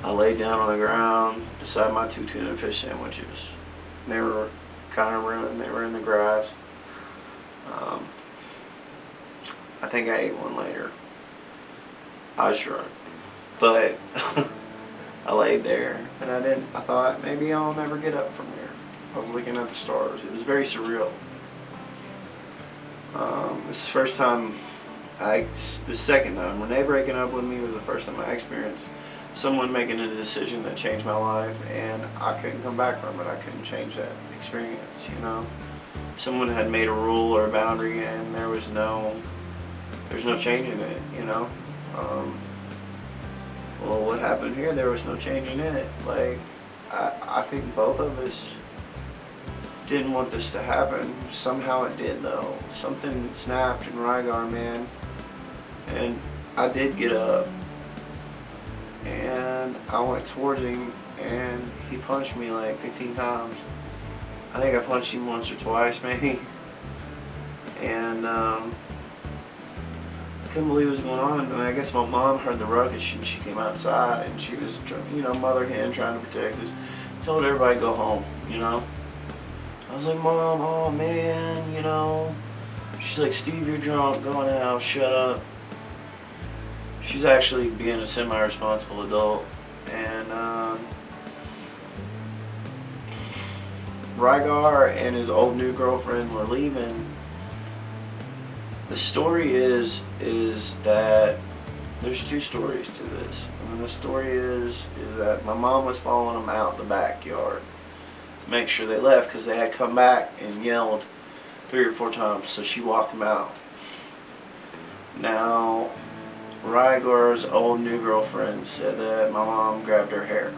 Speaker 1: I laid down on the ground beside my 2 tuna fish sandwiches. They were kind of ruined. They were in the grass. I think I ate one later. I was drunk. But I laid there, and I thought, maybe I'll never get up from here. I was looking at the stars. It was very surreal. This is the first time, the second time, Renee breaking up with me was the first time I experienced someone making a decision that changed my life, and I couldn't come back from it. I couldn't change that experience, you know. Someone had made a rule or a boundary, and there's no changing it, you know. Well, what happened here, there was no changing it. Like, I think both of us didn't want this to happen. Somehow it did, though. Something snapped in Rygar, man. And I did get up, and I went towards him, and he punched me like 15 times. I think I punched him once or twice, maybe. And I couldn't believe what was going on. And I guess my mom heard the ruckus, and she came outside, and she was, you know, mother hen trying to protect us. Told everybody to go home, you know. I was like, Mom, oh man, you know. She's like, Steve, you're drunk, go in the house, shut up. She's actually being a semi-responsible adult. And Rygar and his old new girlfriend were leaving. The story is that there's two stories to this. And the story is that my mom was following them out the backyard to make sure they left because they had come back and yelled 3 or 4 times, so she walked them out. Now, Rygar's old new girlfriend said that my mom grabbed her hair.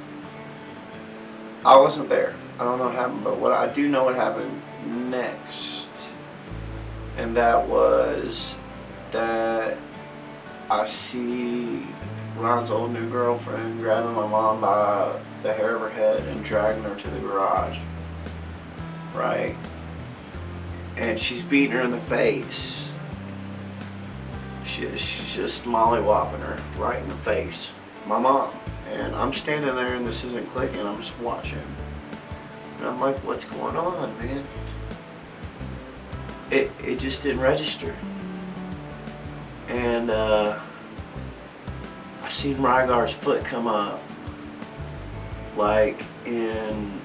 Speaker 1: I wasn't there. I don't know what happened, but what I do know what happened next. And that was that I see Ron's old new girlfriend grabbing my mom by the hair of her head and dragging her to the garage. Right? And she's beating her in the face. She's just mollywopping her right in the face. My mom. And I'm standing there and this isn't clicking. I'm just watching. And I'm like, what's going on, man? It just didn't register. And I seen Rygar's foot come up. Like in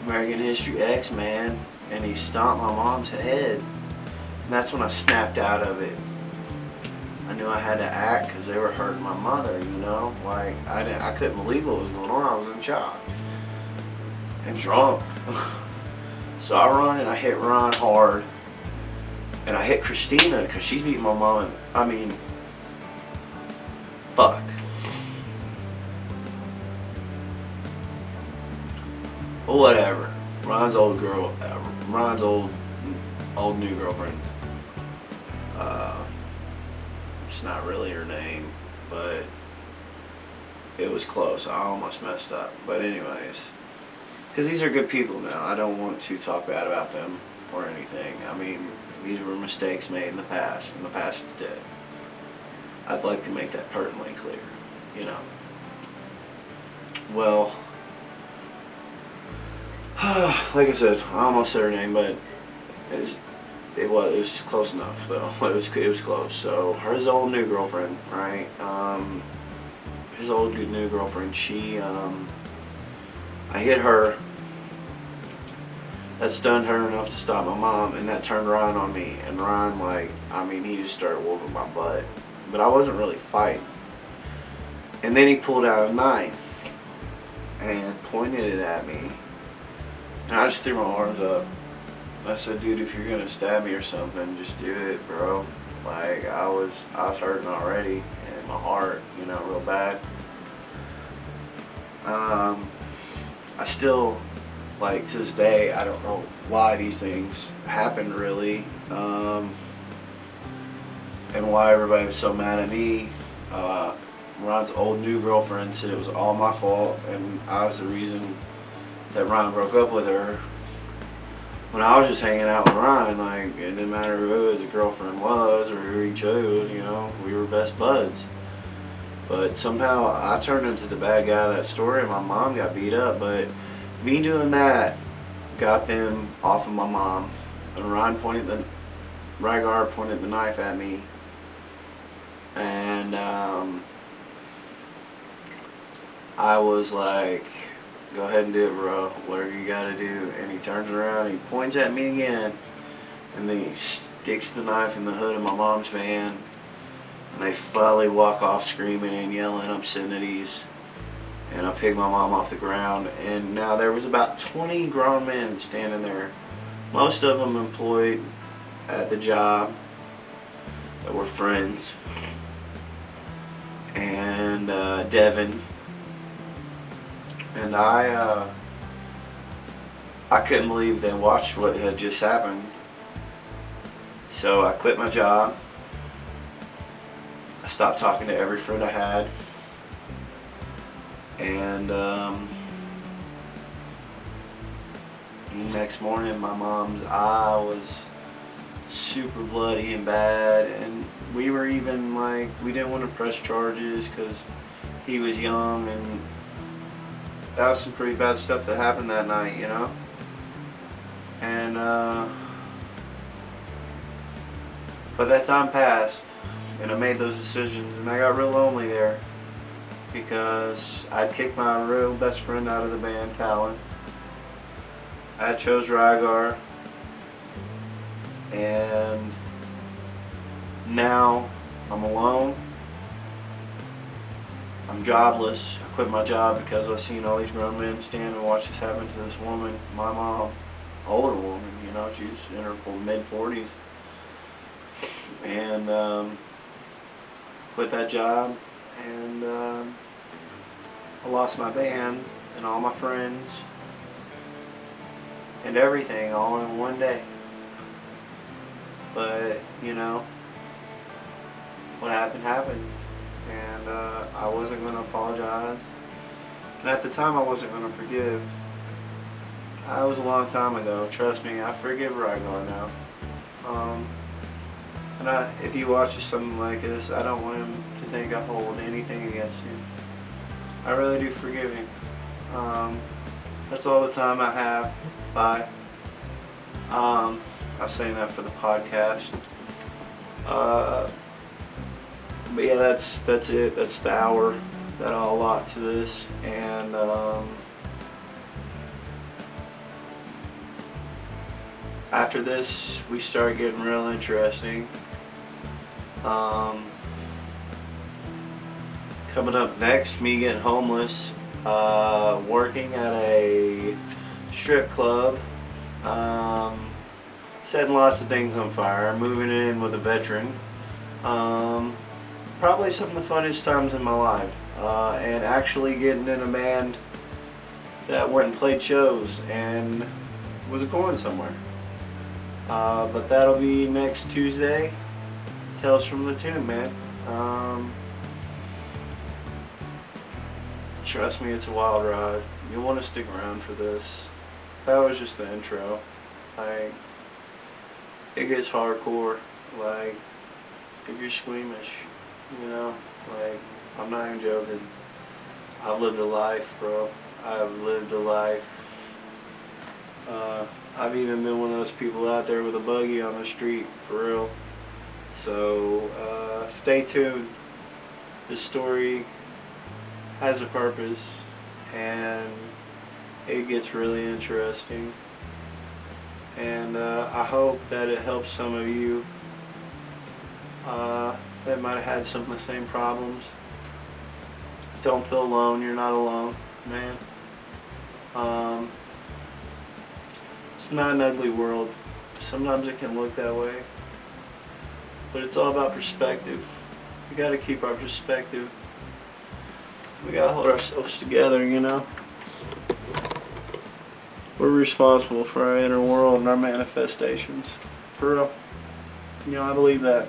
Speaker 1: American History X, man. And he stomped my mom's head. And that's when I snapped out of it. I knew I had to act because they were hurting my mother, you know? Like, I couldn't believe what was going on. I was in shock. And drunk. So I run and I hit Ron hard. And I hit Christina because she's beating my mom. I mean, fuck. But whatever. Ron's old new girlfriend. It's not really her name, but it was close. I almost messed up. But anyways, because these are good people now. I don't want to talk bad about them or anything. I mean, these were mistakes made in the past, and the past is dead. I'd like to make that pertinently clear, you know. Well, like I said, I almost said her name, but it was close enough though. It was close. So his old new girlfriend, right? His old new girlfriend. She, I hit her. That stunned her enough to stop my mom, and that turned Ron on me. And Ron, like, I mean, he just started whooping my butt, but I wasn't really fighting. And then he pulled out a knife and pointed it at me. And I just threw my arms up. I said, dude, if you're gonna stab me or something, just do it, bro. Like, I was hurting already in my heart, you know, real bad. I still, like, to this day, I don't know why these things happened really, and why everybody was so mad at me. Ron's old new girlfriend said it was all my fault, and I was the reason that Ron broke up with her. When I was just hanging out with Ron, like, it didn't matter who his girlfriend was or who he chose, you know, we were best buds. But somehow I turned into the bad guy of that story and my mom got beat up, but me doing that got them off of my mom. And Rygar pointed the knife at me, and I was like, go ahead and do it, bro. Whatever you gotta do. And he turns around and he points at me again. And then he sticks the knife in the hood of my mom's van. And they finally walk off screaming and yelling obscenities. And I pick my mom off the ground. And now there was about 20 grown men standing there. Most of them employed at the job that were friends. And Devin. And I couldn't believe they watched what had just happened. So I quit my job. I stopped talking to every friend I had. And next morning my mom's eye was super bloody and bad. And we were even like, we didn't want to press charges because he was young, and that was some pretty bad stuff that happened that night, you know? And but that time passed, and I made those decisions, and I got real lonely there because I'd kicked my real best friend out of the band, Talon. I chose Rygar, and now I'm alone. I'm jobless. I quit my job because I seen all these grown men stand and watch this happen to this woman, my mom, older woman, you know, she's in her mid-40s. And quit that job, and I lost my band and all my friends and everything all in one day. But, you know, what happened happened, and I wasn't going to apologize, and at the time I wasn't going to forgive. That was a long time ago. Trust me, I forgive Rygar now. And if he watches something like this, I don't want him to think I hold anything against him. I really do forgive him. That's all the time I have. Bye. I was saying that for the podcast. But yeah, that's it. That's the hour that I'll allot to this. And after this, we start getting real interesting. Coming up next, me getting homeless, working at a strip club, setting lots of things on fire, moving in with a veteran, probably some of the funnest times in my life, and actually getting in a band that went and played shows and was going somewhere. But that'll be next Tuesday. Tales from the Tomb, man. Trust me, it's a wild ride. You'll want to stick around for this. That was just the intro. Like, it gets hardcore. Like, if you're squeamish, you know, like, I'm not even joking. I've lived a life, bro. I've lived a life. I've even been one of those people out there with a buggy on the street, for real. So, stay tuned. This story has a purpose, and it gets really interesting. And I hope that it helps some of you that might have had some of the same problems. Don't feel alone. You're not alone, man. It's not an ugly world. Sometimes it can look that way. But it's all about perspective. We gotta keep our perspective. We gotta hold ourselves together, you know. We're responsible for our inner world and our manifestations. For real. You know, I believe that.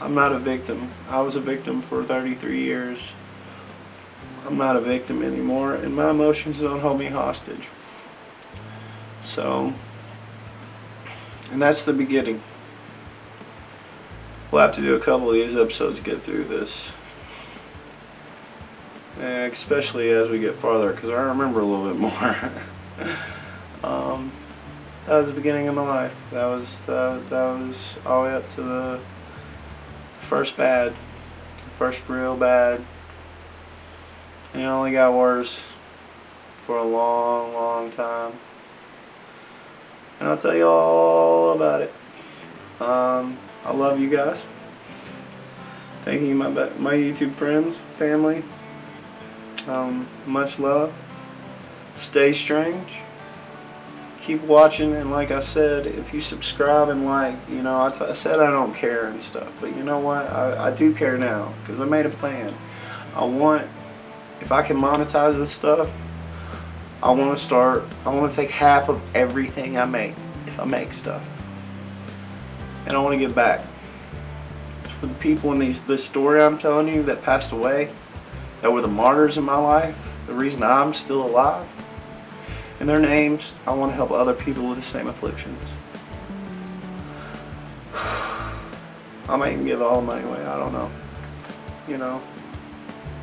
Speaker 1: I'm not a victim. I was a victim for 33 years. I'm not a victim anymore, and my emotions don't hold me hostage. So, and that's the beginning. We'll have to do a couple of these episodes to get through this. Especially as we get farther, because I remember a little bit more. That was the beginning of my life. That was all the way up to the first bad. The first real bad. And it only got worse for a long, long time. And I'll tell you all about it. I love you guys. Thank you, my YouTube friends, family. Much love. Stay strange. Keep watching, and like I said, if you subscribe and like, you know, I said I don't care and stuff, but you know what? I do care now, because I made a plan. If I can monetize this stuff, I want to take half of everything I make, if I make stuff. And I want to give back. For the people in this story I'm telling you that passed away, that were the martyrs in my life, the reason I'm still alive, and their names, I want to help other people with the same afflictions. I might even give all the money away, I don't know. You know,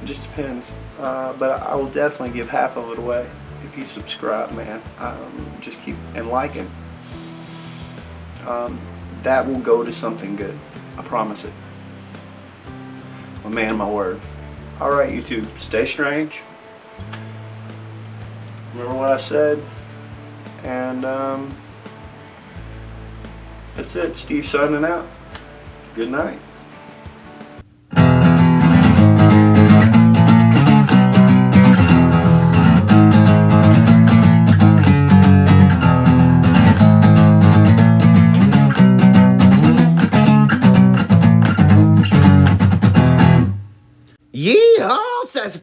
Speaker 1: it just depends. But I will definitely give half of it away if you subscribe, man. Just keep and liking. that will go to something good. I promise it. I'm a man of my word. Alright, YouTube, stay strange. Remember what I said. And that's it. Steve signing out. Good night.